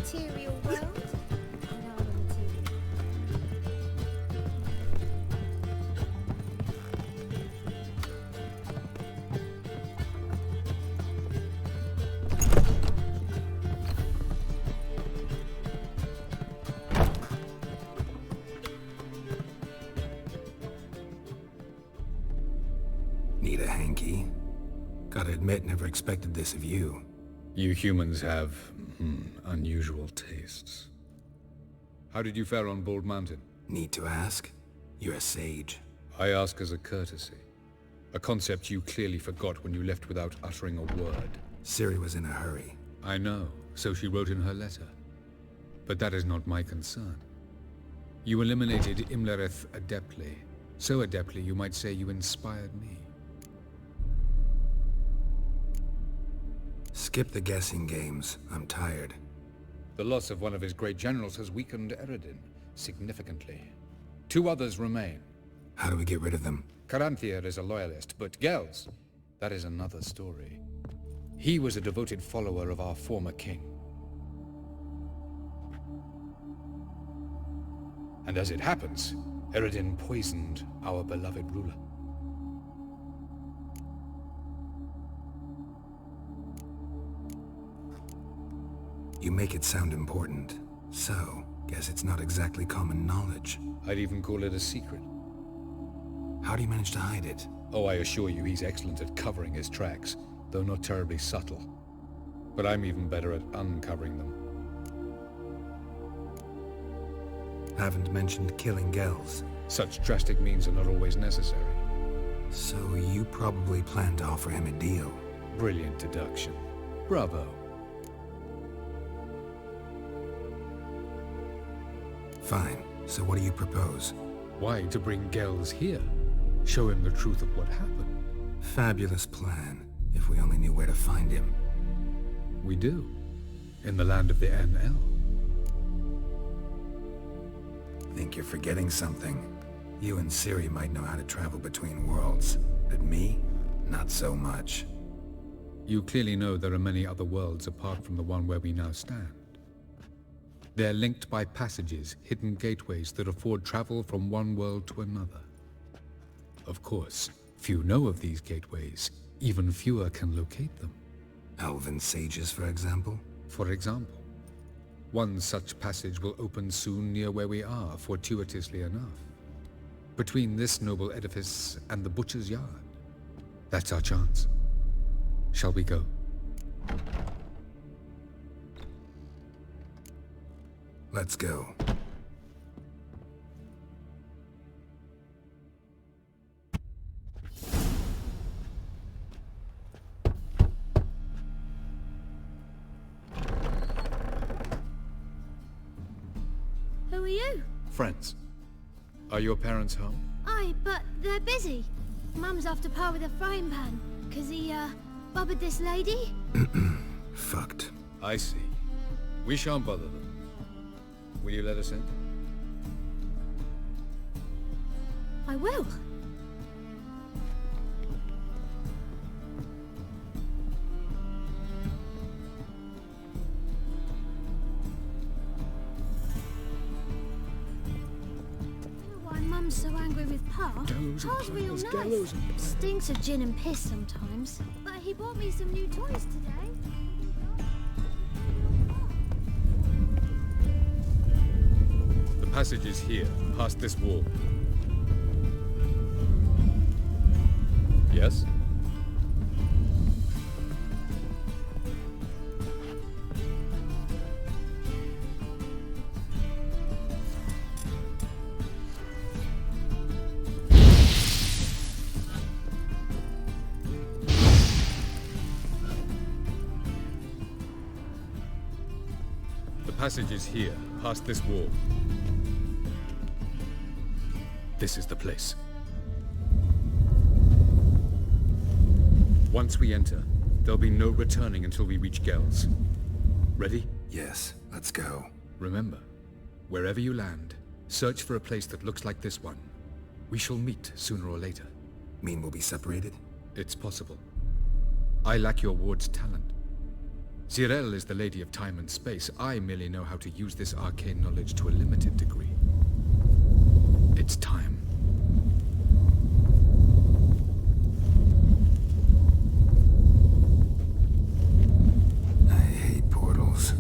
material world and our material. Need a hanky? Gotta admit, never expected this of you. You humans have, unusual tastes. How did you fare on Bald Mountain? Need to ask? You're a sage. I ask as a courtesy. A concept you clearly forgot when you left without uttering a word. Ciri was in a hurry. I know, so she wrote in her letter. But that is not my concern. You eliminated Imlerith adeptly. So adeptly you might say you inspired me. Skip the guessing games. I'm tired. The loss of one of his great generals has weakened Eredin significantly. 2 others remain. How do we get rid of them? Caranthir is a loyalist, but Gels, that is another story. He was a devoted follower of our former king. And as it happens, Eredin poisoned our beloved ruler. You make it sound important. So, guess it's not exactly common knowledge. I'd even call it a secret. How do you manage to hide it? Oh, I assure you he's excellent at covering his tracks, though not terribly subtle. But I'm even better at uncovering them. Haven't mentioned killing Gels. Such drastic means are not always necessary. So you probably plan to offer him a deal. Brilliant deduction. Bravo. Fine. So what do you propose? Why, to bring Gels here? Show him the truth of what happened. Fabulous plan, if we only knew where to find him. We do. In the land of the NL. Think you're forgetting something. You and Ciri might know how to travel between worlds, but me? Not so much. You clearly know there are many other worlds apart from the one where we now stand. They're linked by passages, hidden gateways that afford travel from one world to another. Of course, few know of these gateways. Even fewer can locate them. Elven sages, for example? For example. One such passage will open soon near where we are, fortuitously enough. Between this noble edifice and the butcher's yard. That's our chance. Shall we go? Let's go. Who are you? Friends. Are your parents home? Aye, but they're busy. Mum's after par with a frying pan, 'cause he, bubbered this lady. Fucked. I see. We shan't bother them. Will you let us in? I will. Why Mum's so angry with Pa? Pa's real nice. Stinks of gin and piss sometimes. But he bought me some new toys today. The passage is here, past this wall. Yes? The passage is here, past this wall. This is the place. Once we enter, there'll be no returning until we reach Gels. Ready? Yes, let's go. Remember, wherever you land, search for a place that looks like this one. We shall meet sooner or later. Mean we'll be separated? It's possible. I lack your ward's talent. Zirel is the Lady of Time and Space. I merely know how to use this arcane knowledge to a limited degree. It's time. I hate portals.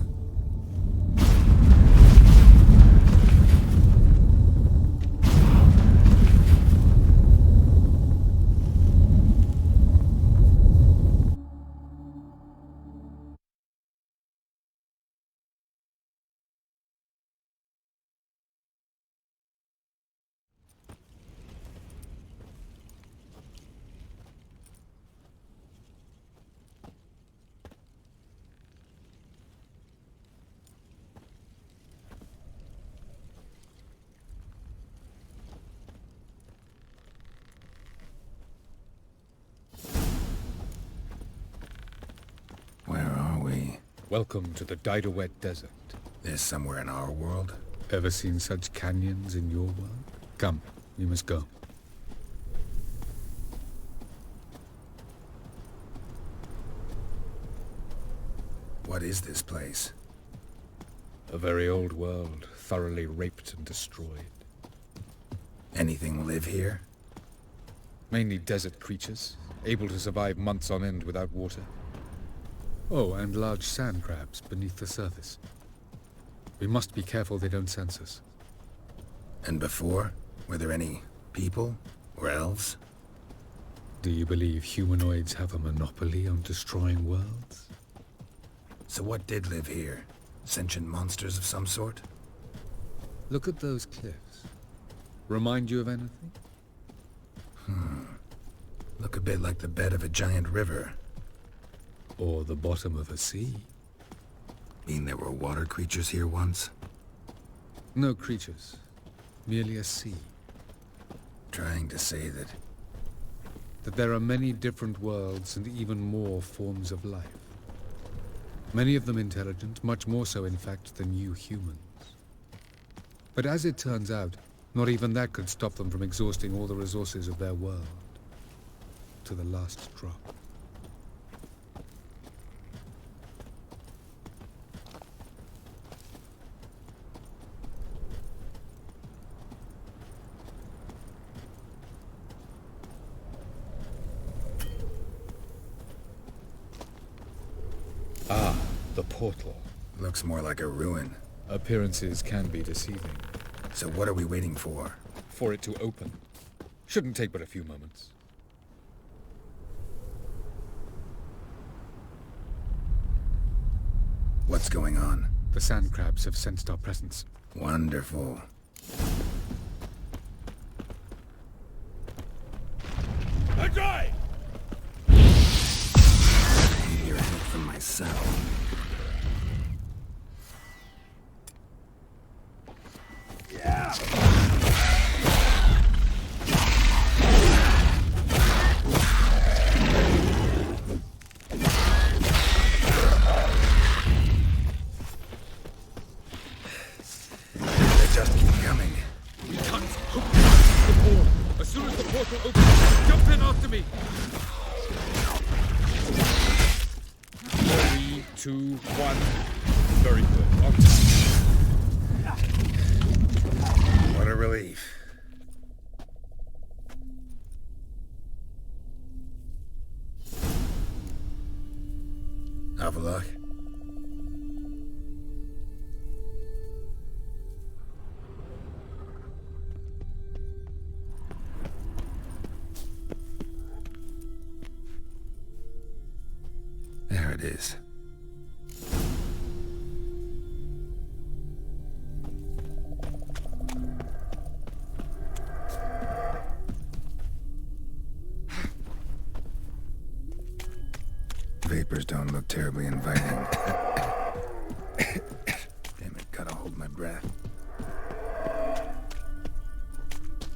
Where are we? Welcome to the Didowet Desert. This somewhere in our world? Ever seen such canyons in your world? Come, we must go. What is this place? A very old world, thoroughly raped and destroyed. Anything live here? Mainly desert creatures, able to survive months on end without water. Oh, and large sand crabs beneath the surface. We must be careful they don't sense us. And before? Were there any people? Or elves? Do you believe humanoids have a monopoly on destroying worlds? So what did live here? Sentient monsters of some sort? Look at those cliffs. Remind you of anything? Look a bit like the bed of a giant river. Or the bottom of a sea? Mean there were water creatures here once? No creatures. Merely a sea. Trying to say that... That there are many different worlds and even more forms of life. Many of them intelligent, much more so in fact than you humans. But as it turns out, not even that could stop them from exhausting all the resources of their world. To the last drop. Ah, the portal. Looks more like a ruin. Appearances can be deceiving. So what are we waiting for? For it to open. Shouldn't take but a few moments. What's going on? The sand crabs have sensed our presence. Wonderful. Ajay! I hear it from myself. They just keep coming. We can't hope the portal. As soon as the portal opens, jump in after me. 3, 2, 1. Very good. On time. What a relief. Avalok? There it is. Vapors don't look terribly inviting. Damn it, gotta hold my breath.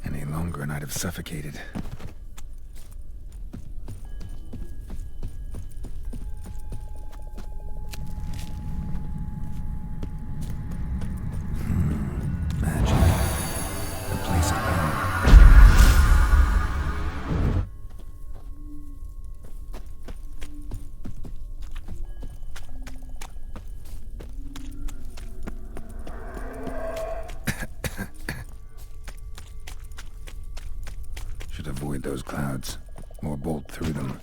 Any longer and I'd have suffocated. Magic. The place of power. those clouds, or bolt through them.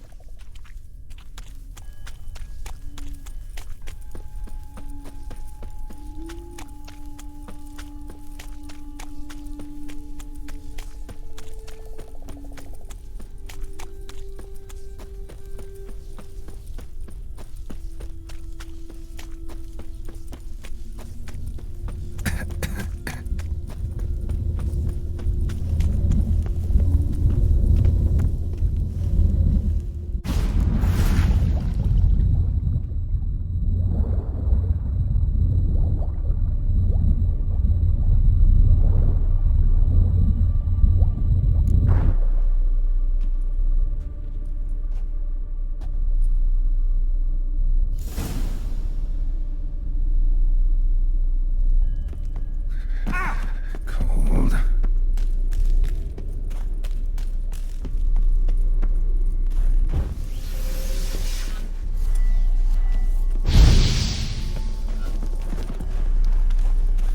Cold.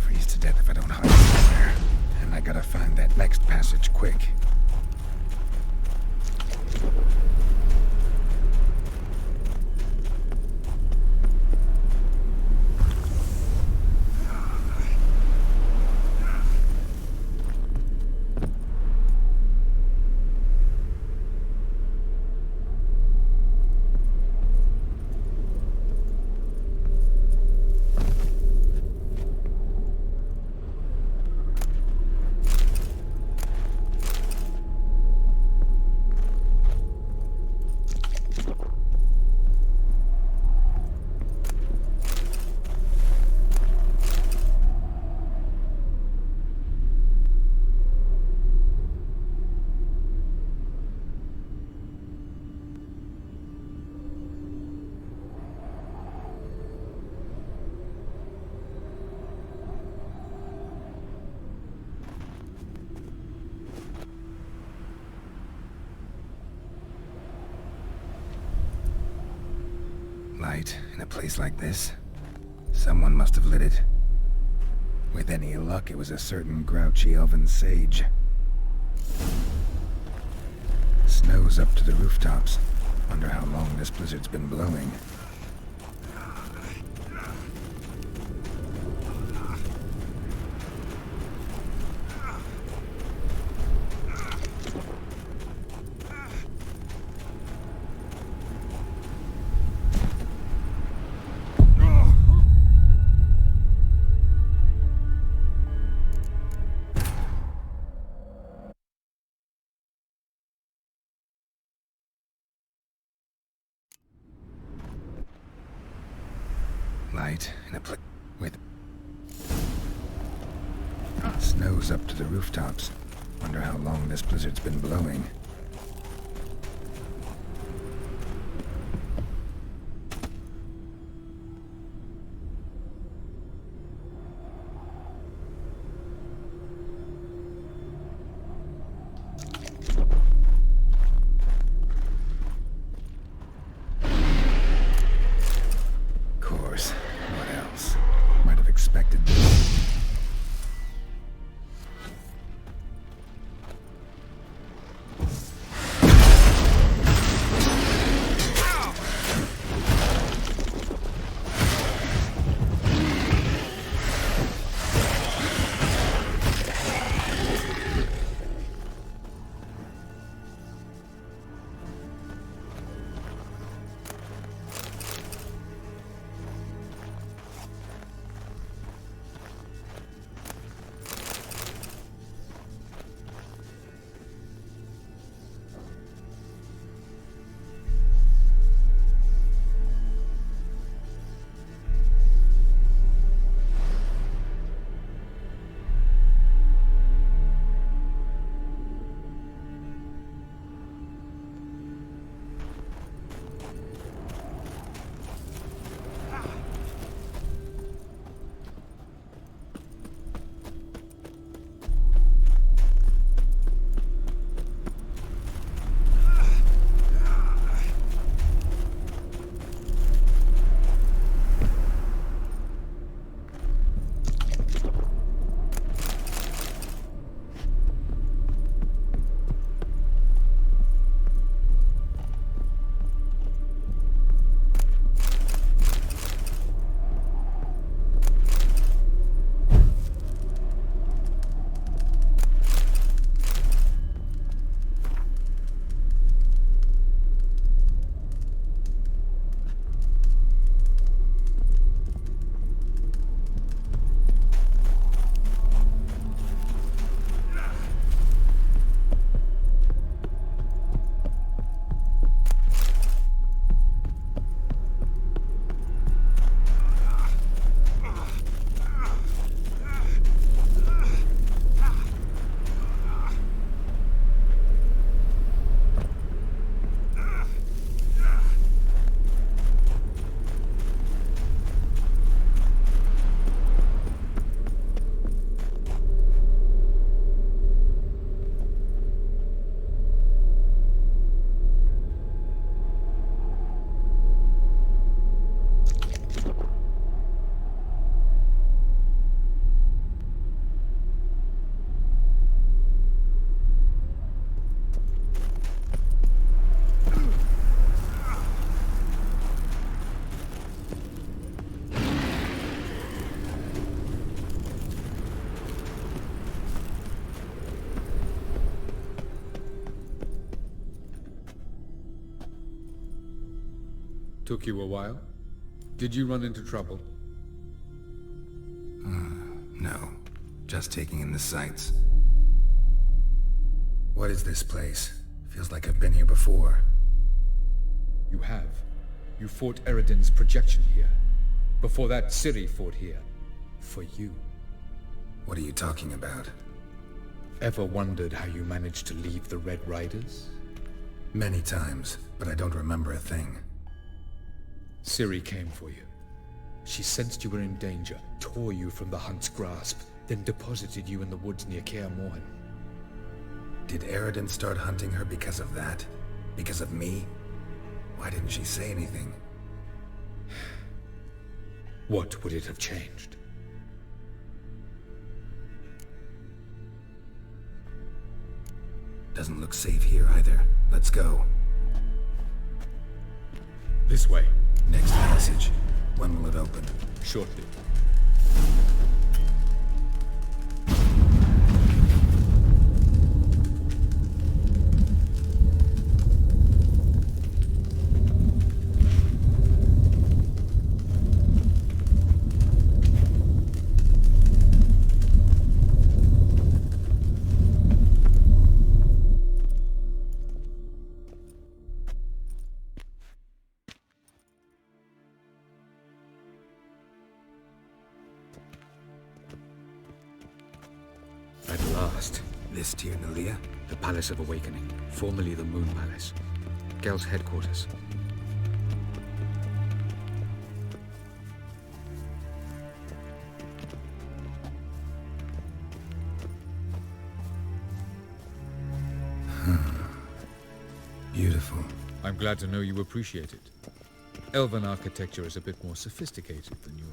Freeze to death if I don't hide somewhere. And I gotta find that next passage quick. Light in a place like this? Someone must have lit it. With any luck, it was a certain grouchy elven sage. Snow's up to the rooftops. Wonder how long this blizzard's been blowing. Light in a place with snow's up to the rooftops. Wonder how long this blizzard's been blowing. What else? Might have expected this. Took you a while? Did you run into trouble? No. Just taking in the sights. What is this place? Feels like I've been here before. You have. You fought Eredin's projection here. Before that, Ciri fought here. For you. What are you talking about? Ever wondered how you managed to leave the Red Riders? Many times, but I don't remember a thing. Ciri came for you. She sensed you were in danger, tore you from the Hunt's grasp, then deposited you in the woods near Kaer Morhen. Did Eredin start hunting her because of that? Because of me? Why didn't she say anything? What would it have changed? Doesn't look safe here either. Let's go. This way. Next passage. When will it open? Shortly. At last. This Tyr Nalia? The Palace of Awakening, formerly the Moon Palace. Gel's headquarters. Beautiful. I'm glad to know you appreciate it. Elven architecture is a bit more sophisticated than yours.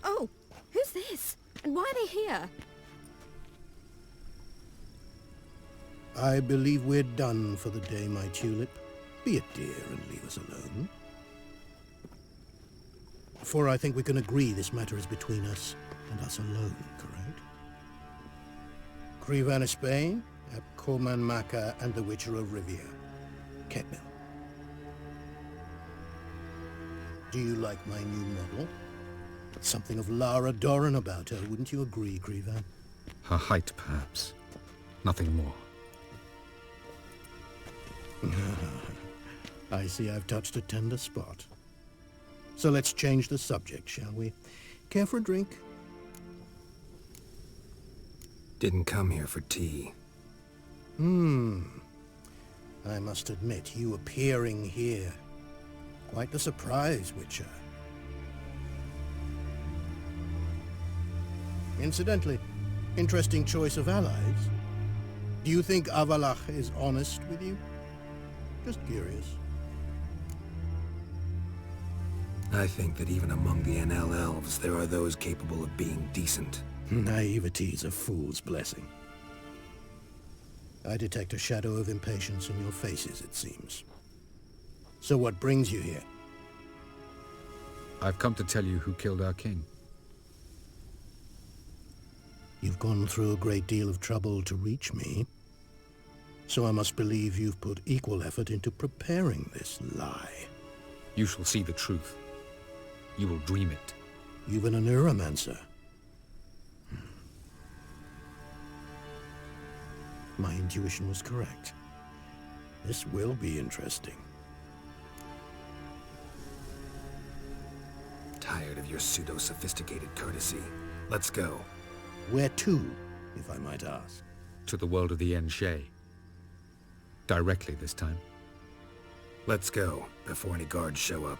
Oh, who's this? And why are they here? I believe we're done for the day, my tulip. Be a dear and leave us alone. For I think we can agree this matter is between us and us alone, correct? Krivan Spain, Abcorman Maka, and the Witcher of Rivia. Ketmil. Do you like my new model? Something of Lara Doran about her, wouldn't you agree, Krivan? Her height, perhaps. Nothing more. I see I've touched a tender spot. So let's change the subject, shall we? Care for a drink? Didn't come here for tea. I must admit, you appearing here. Quite the surprise, Witcher. Incidentally, interesting choice of allies. Do you think Avalach is honest with you? Just curious. I think that even among the NL elves, there are those capable of being decent. Naivety's a fool's blessing. I detect a shadow of impatience in your faces, it seems. So what brings you here? I've come to tell you who killed our king. You've gone through a great deal of trouble to reach me. So I must believe you've put equal effort into preparing this lie. You shall see the truth. You will dream it. You've been a neuromancer. My intuition was correct. This will be interesting. Tired of your pseudo-sophisticated courtesy. Let's go. Where to, if I might ask? To the world of the Enshe. Directly this time. Let's go, before any guards show up.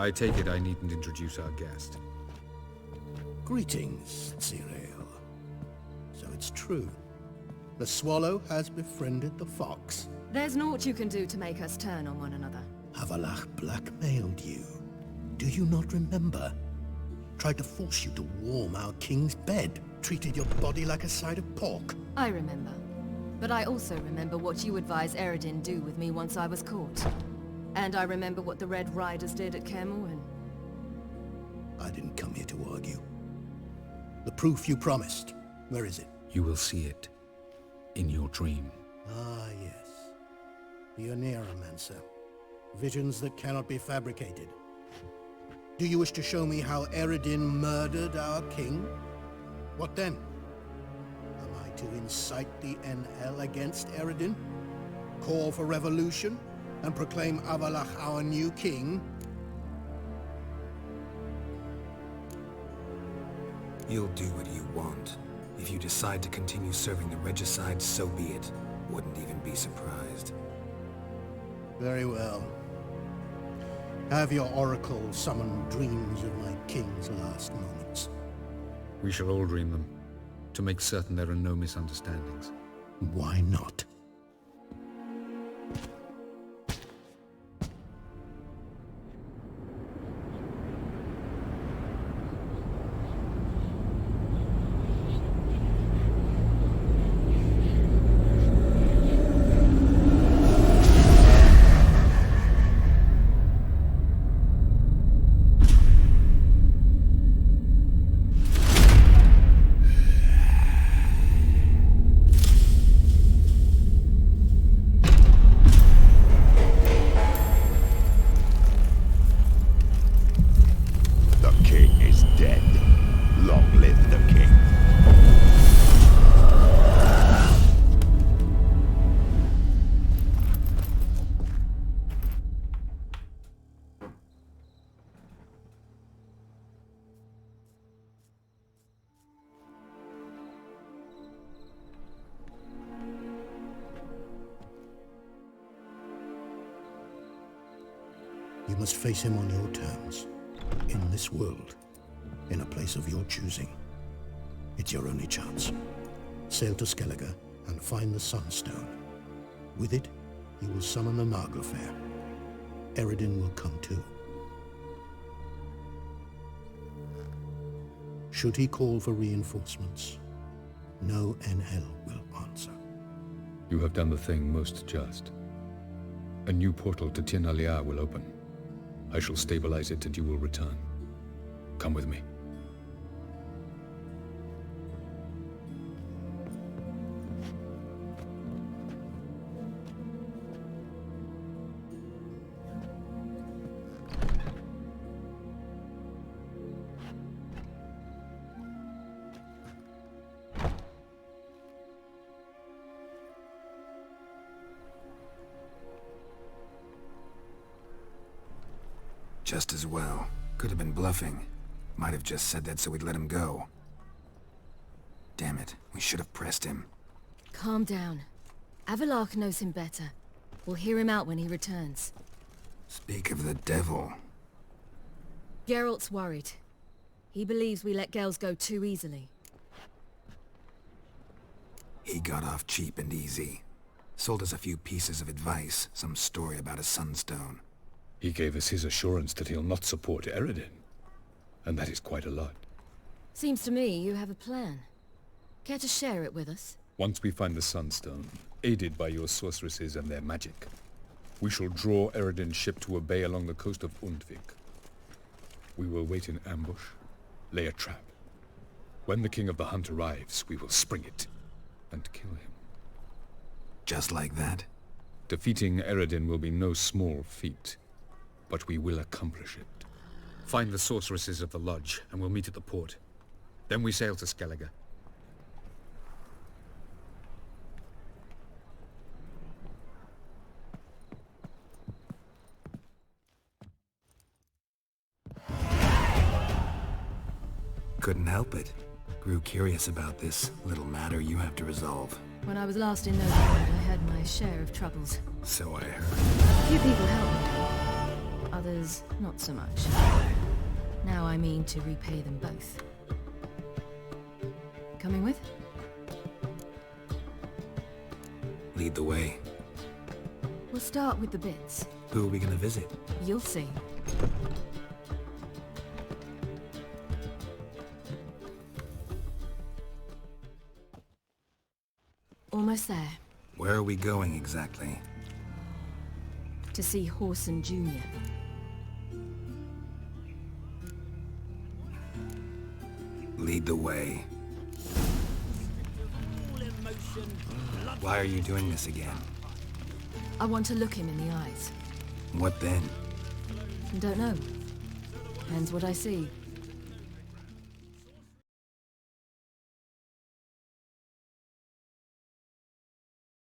I take it I needn't introduce our guest. Greetings, Cyril. So it's true. The swallow has befriended the fox. There's naught you can do to make us turn on one another. Avallac'h blackmailed you. Do you not remember? Tried to force you to warm our king's bed. Treated your body like a side of pork. I remember. But I also remember what you advised Eredin do with me once I was caught. And I remember what the Red Riders did at Kaer Morhen. I didn't come here to argue. The proof you promised. Where is it? You will see it. In your dream. Ah, yes. The Oneromancer. Visions that cannot be fabricated. Do you wish to show me how Eredin murdered our king? What then? Am I to incite the NL against Eredin? Call for revolution? And proclaim Avallac'h our new king? You'll do what you want. If you decide to continue serving the regicide, so be it. Wouldn't even be surprised. Very well. Have your oracle summon dreams of my king's last moments. We shall all dream them, to make certain there are no misunderstandings. Why not? You must face him on your terms. In this world. In a place of your choosing. It's your only chance. Sail to Skellige and find the Sunstone. With it, you will summon the Naglfar. Eredin will come too. Should he call for reinforcements, no NL will answer. You have done the thing most just. A new portal to Tir na Liar will open. I shall stabilize it and you will return. Come with me. Just as well. Could have been bluffing. Might have just said that so we'd let him go. Damn it, we should have pressed him. Calm down. Avallac'h knows him better. We'll hear him out when he returns. Speak of the devil. Geralt's worried. He believes we let Gels go too easily. He got off cheap and easy. Sold us a few pieces of advice, some story about a sunstone. He gave us his assurance that he'll not support Eredin. And that is quite a lot. Seems to me you have a plan. Care to share it with us? Once we find the Sunstone, aided by your sorceresses and their magic, we shall draw Eredin's ship to a bay along the coast of Undvik. We will wait in ambush, lay a trap. When the King of the Hunt arrives, we will spring it and kill him. Just like that? Defeating Eredin will be no small feat, but we will accomplish it. Find the sorceresses of the Lodge, and we'll meet at the port. Then we sail to Skellige. Couldn't help it. Grew curious about this little matter you have to resolve. When I was last in Novigrad, I had my share of troubles. So I heard. A few people helped me. others not so much. Now I mean to repay them both. Coming with? Lead the way. We'll start with the bits. Who are we gonna visit? You'll see. Almost there. Where are we going exactly? To see Whoreson Jr. Lead the way. Why are you doing this again? I want to look him in the eyes. What then? Don't know. Depends what I see.